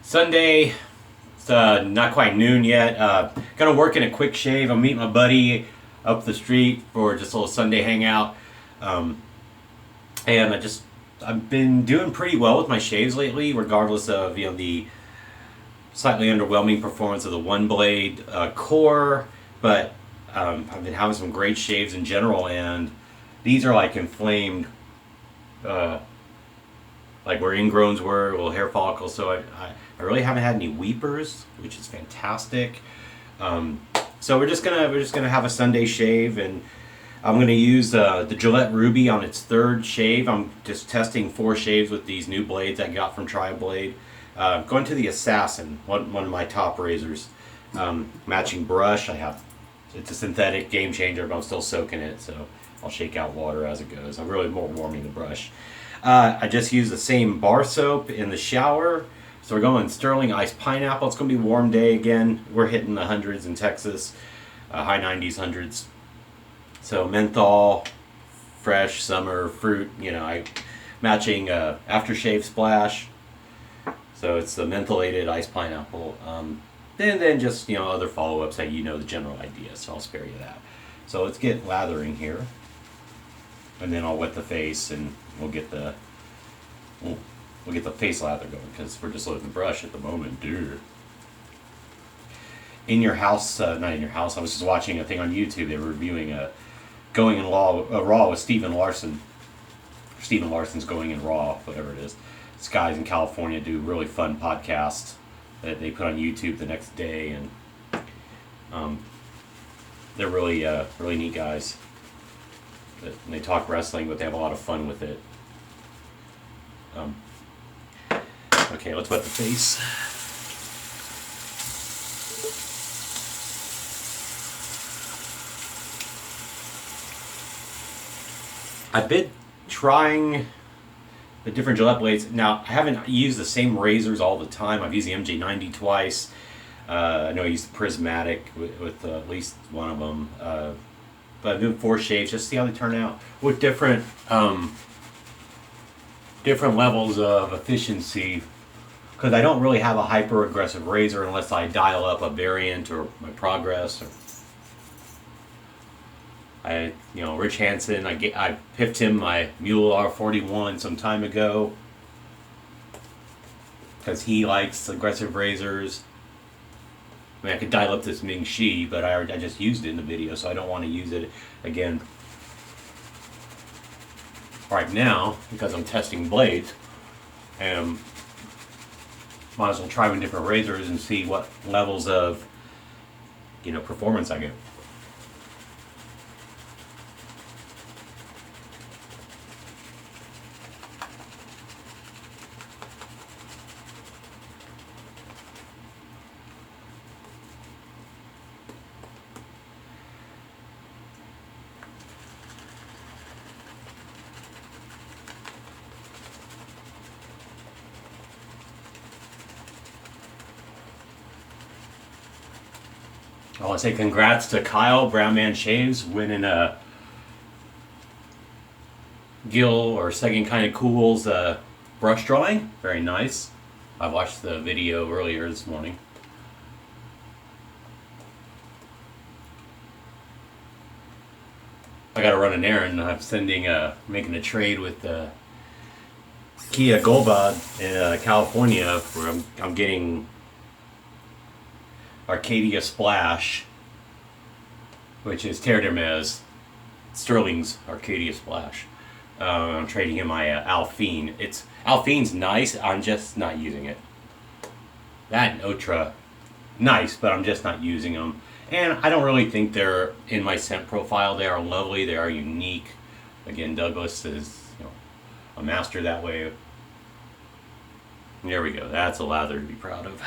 Sunday, it's not quite noon yet. Gonna work in a quick shave. I'm meeting my buddy up the street for just a little Sunday hangout. Um, and I've been doing pretty well with my shaves lately, regardless of the slightly underwhelming performance of the one blade core. But I've been having some great shaves in general, and these are like inflamed, uh, like where ingrowns were, little hair follicles. So I really haven't had any weepers, which is fantastic. Um, so we're just gonna have a Sunday shave, and I'm gonna use the Gillette Rubie on its third shave. I'm just testing 4 shaves with these new blades I got from Tri-Blade. Going to the Assassin, one of my top razors. Matching brush. It's a synthetic Game Changer, but I'm still soaking it, so I'll shake out water as it goes. I'm really more warming the brush. I just use the same bar soap in the shower. So we're going Stirling Iced Pineapple. It's going to be a warm day again. We're hitting the hundreds in Texas, high 90s, hundreds. So menthol, fresh summer fruit. I matching aftershave splash. So it's the mentholated iced pineapple. Then just other follow-ups that the general idea. So I'll spare you that. So let's get lathering here, and then I'll wet the face, and we'll get the face lather going, because we're just loading the brush at the moment, dude. In your house, not in your house. I was just watching a thing on YouTube. They were reviewing Going in Raw with Stephen Larson. Stephen Larson's Going in Raw, whatever it is. These guys in California do really fun podcasts that they put on YouTube the next day, and they're really really neat guys. And they talk wrestling, but they have a lot of fun with it. Okay, let's wet the face. I've been trying the different Gillette blades. Now, I haven't used the same razors all the time. I've used the MJ90 twice. I know I used the Prismatic with at least one of them. But I've done 4 shaves just to see how they turn out with different levels of efficiency. Because I don't really have a hyper aggressive razor unless I dial up a variant or my progress. Rich Hansen, I pipped him my Mule R41 some time ago because he likes aggressive razors. I mean, I could dial up this Ming Shi, but I just used it in the video, so I don't want to use it again right now because I'm testing blades, and might as well try with different razors and see what levels of performance I get. I want to say congrats to Kyle, Brown Man Shaves, winning a Gil or Second Kind of Cool's brush drawing. Very nice. I watched the video earlier this morning. I got to run an errand. I'm making a trade with Kia Goldbod in California, where I'm getting Arcadia Splash, which is Terre d'Hermes, Stirling's Arcadia Splash. I'm trading him my Alphine. Alphine's nice, I'm just not using it. That and Otra, nice, but I'm just not using them. And I don't really think they're in my scent profile. They are lovely, they are unique. Again, Douglas is a master that way. There we go, that's a lather to be proud of.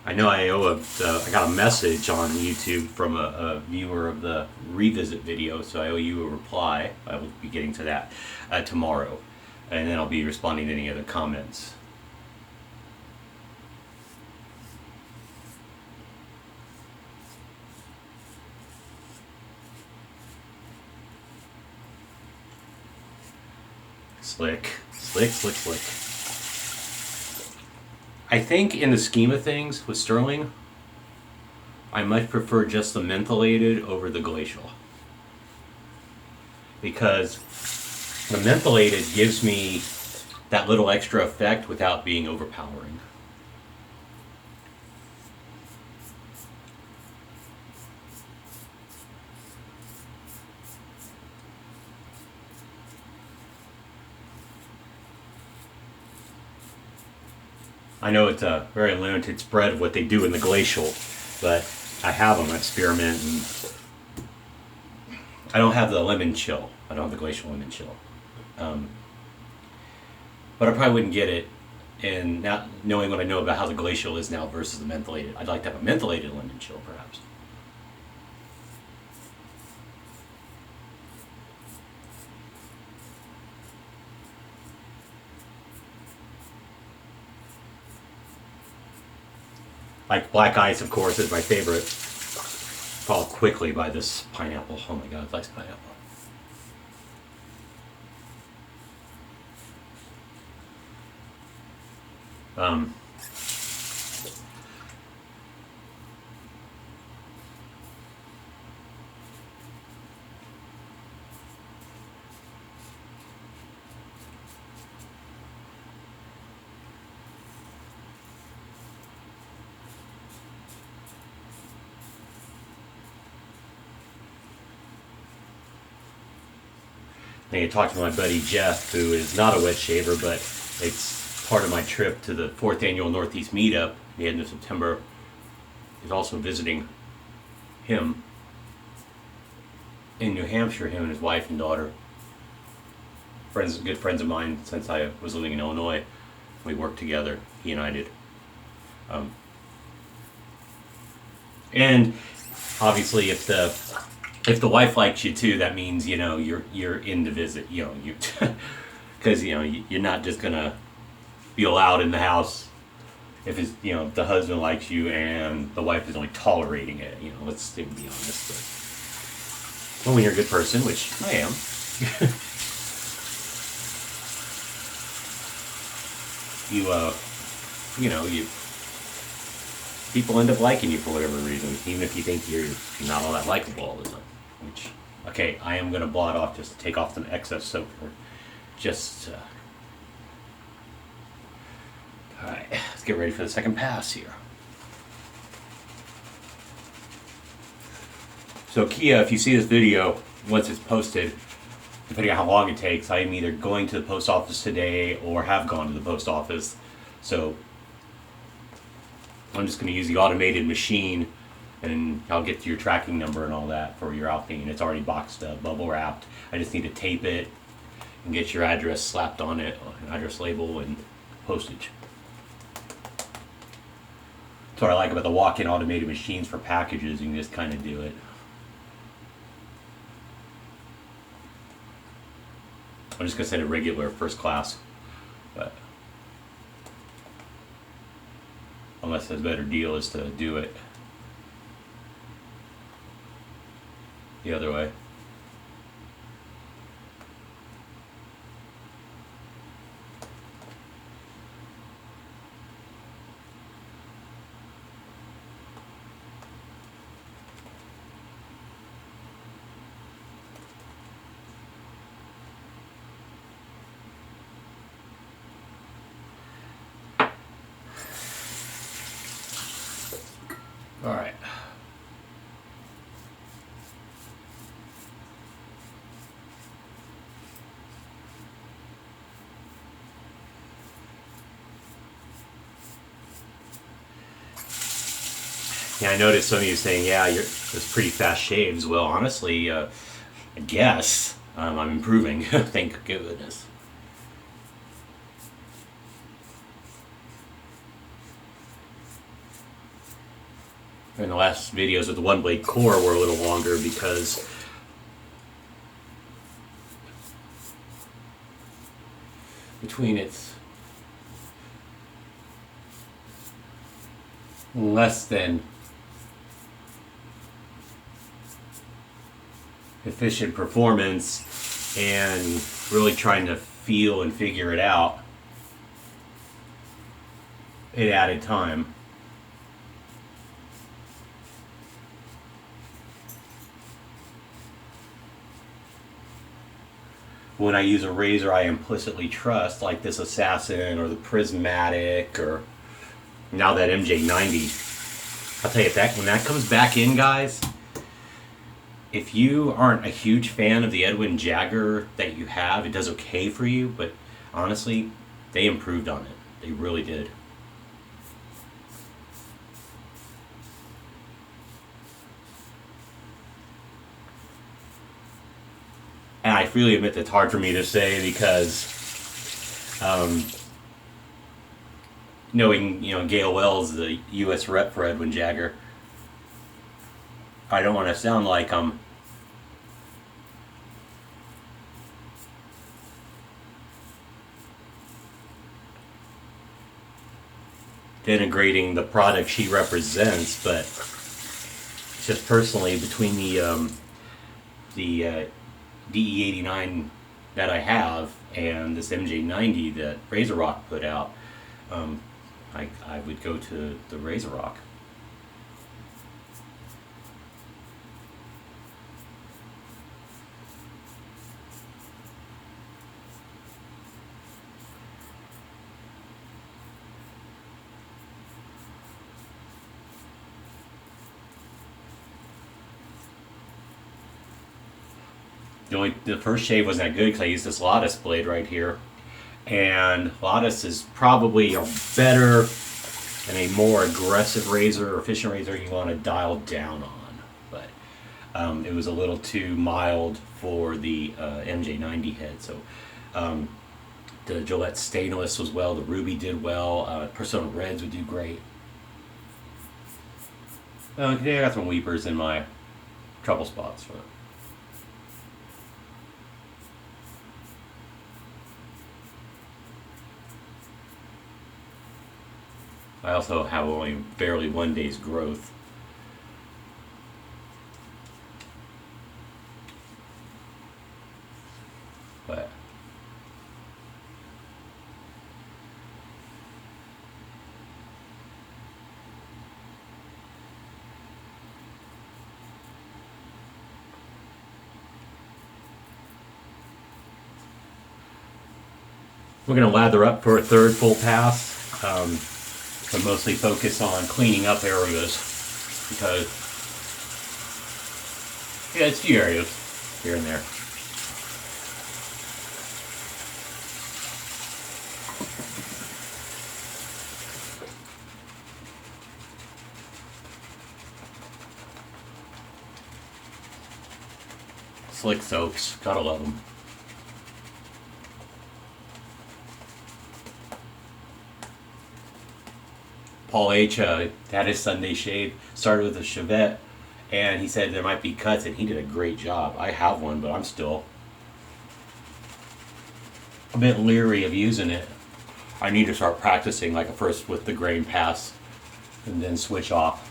I know I got a message on YouTube from a viewer of the revisit video, so I owe you a reply. I will be getting to that tomorrow, and then I'll be responding to any other comments. Slick. Slick, slick, slick. I think in the scheme of things with Stirling, I much prefer just the mentholated over the glacial. Because the mentholated gives me that little extra effect without being overpowering. I know it's a very limited spread of what they do in the glacial, but I have them at Spearmint, and I don't have the lemon chill. I don't have the glacial lemon chill. But I probably wouldn't get it, and now knowing what I know about how the glacial is now versus the mentholated, I'd like to have a mentholated lemon chill perhaps. Like black ice, of course, is my favorite. Followed quickly by this pineapple. Oh my god, it's nice pineapple. Um, I need to talk to my buddy Jeff, who is not a wet shaver, but it's part of my trip to the 4th annual Northeast Meetup, the end of September. He's also visiting him in New Hampshire, him and his wife and daughter. Good friends of mine since I was living in Illinois. We worked together, he and I did. And obviously if the wife likes you too, that means, you're in to visit, because, you're not just gonna be allowed in the house if it's, if the husband likes you and the wife is only tolerating it, let's be honest. But, well, when you're a good person, which I am, you people end up liking you for whatever reason, even if you think you're not all that likable all the time. Which, okay, I am going to blot off just to take off some excess soap here. Alright, let's get ready for the second pass here. So Kia, if you see this video, once it's posted, depending on how long it takes, I am either going to the post office today or have gone to the post office. So I'm just going to use the automated machine, and I'll get your tracking number and all that for your Alpine. It's already boxed up, bubble wrapped. I just need to tape it and get your address slapped on it, an address label and postage. That's what I like about the walk-in automated machines for packages. You can just kind of do it. I'm just going to send a regular first class, but unless there's a better deal is to do it the other way. All right. Yeah, I noticed some of you saying, yeah, it's pretty fast shaves. Well, honestly, I guess I'm improving. Thank goodness. And the last videos with the one blade core were a little longer because between its less than efficient performance and really trying to feel and figure it out, it added time. When I use a razor I implicitly trust, like this Assassin or the Prismatic or now that MJ90, I'll tell you, when that comes back in, guys, if you aren't a huge fan of the Edwin Jagger that you have, it does okay for you, but honestly, they improved on it. They really did. And I freely admit that's hard for me to say because knowing, Gail Wells, the U.S. rep for Edwin Jagger, I don't want to sound like I'm denigrating the product she represents, but just personally, between the DE89 that I have and this MJ90 that Razor Rock put out, I would go to the Razor Rock. The first shave wasn't that good because I used this Lotus blade right here, and Lotus is probably a better and a more aggressive razor or efficient razor you want to dial down on, but it was a little too mild for the MJ90 head. So the Gillette stainless was well, the Rubie did well, Persona Reds would do great. I got some weepers in my trouble spots. But I also have only barely 1 day's growth. But we're going to lather up for a third full pass. But mostly focus on cleaning up areas because, it's a few areas here and there. Slick soaps, gotta love them. Paul H. Had his Sunday shave, started with a Chevette, and he said there might be cuts, and he did a great job. I have one, but I'm still a bit leery of using it. I need to start practicing, like first with the grain pass, and then switch off.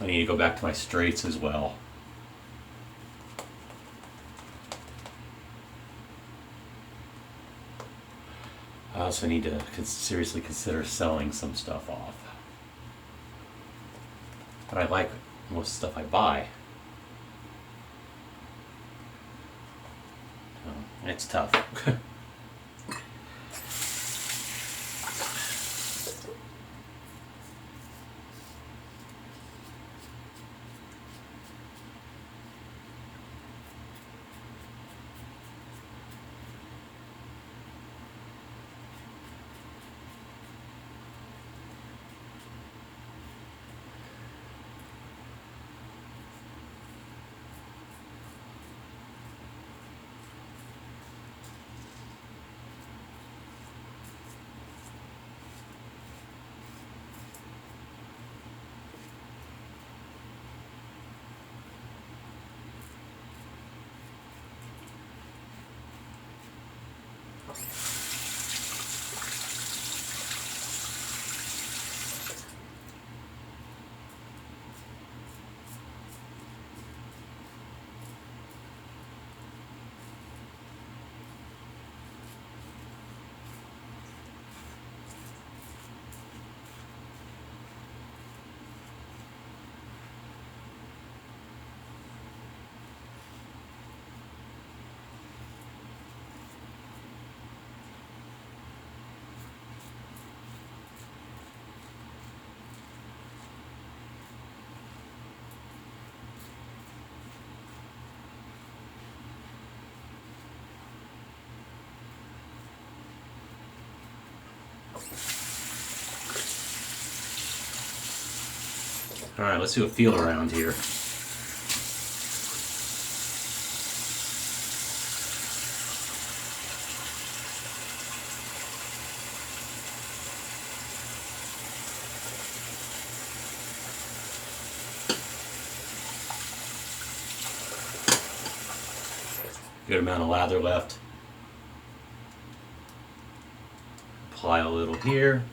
I need to go back to my straights as well. I also need to seriously consider selling some stuff off. But I like most stuff I buy. So, it's tough. All right, let's do a feel around here. Good amount of lather left. Apply a little here.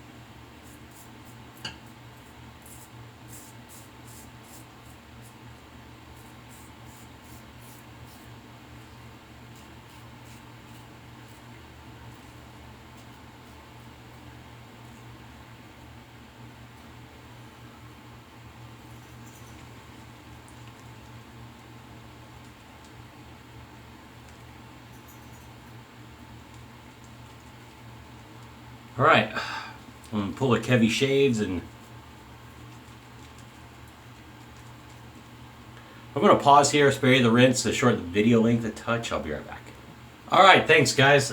All right, I'm gonna pull a Kevy Shaves and I'm gonna pause here, spare you the rinse to shorten the video length a touch. I'll be right back. All right, thanks guys.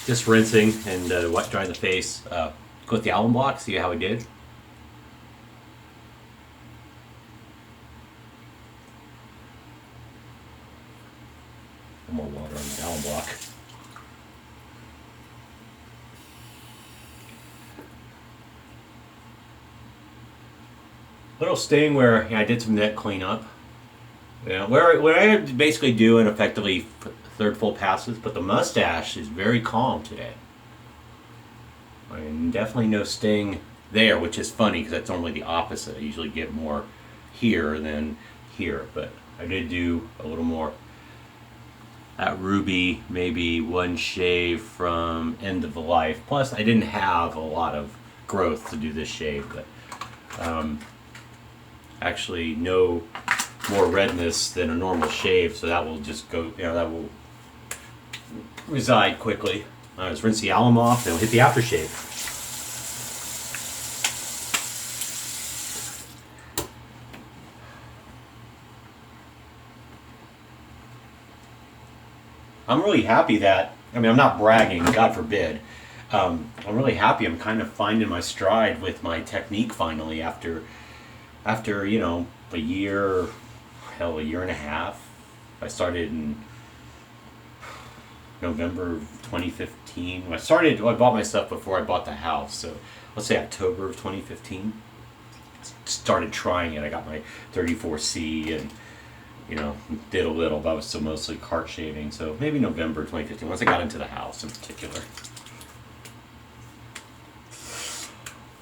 Just rinsing and wet drying the face. Go with the alum block, see how we did. More water on the alum block. Little sting where I did some neck cleanup. Yeah, where I basically doing effectively third full passes, but the mustache is very calm today. And definitely no sting there, which is funny because that's normally the opposite. I usually get more here than here, but I did do a little more. At Rubie, maybe one shave from end of the life. Plus, I didn't have a lot of growth to do this shave, but actually no more redness than a normal shave, so that will just go, that will reside quickly. Let's rinse the alum off, then we'll hit the aftershave. I'm really happy that, I'm not bragging, God forbid. I'm really happy I'm kind of finding my stride with my technique finally after a year, hell, a year and a half. I started in November of 2015. I bought my stuff before I bought the house, so let's say October of 2015. Started trying it. I got my 34C and did a little, but I was still mostly cart shaving, so maybe November 2015, once I got into the house in particular.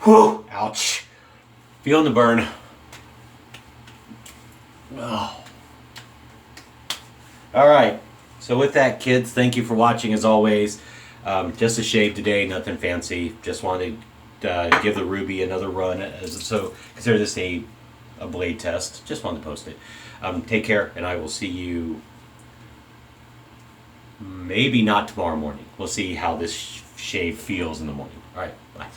Whew, ouch. Feeling the burn. Oh. Alright, so with that, kids, thank you for watching as always. Just a shave today, nothing fancy. Just wanted to give the Rubie another run. So consider this a blade test. Just wanted to post it. Take care, and I will see you maybe not tomorrow morning. We'll see how this shave feels in the morning. Alright, bye.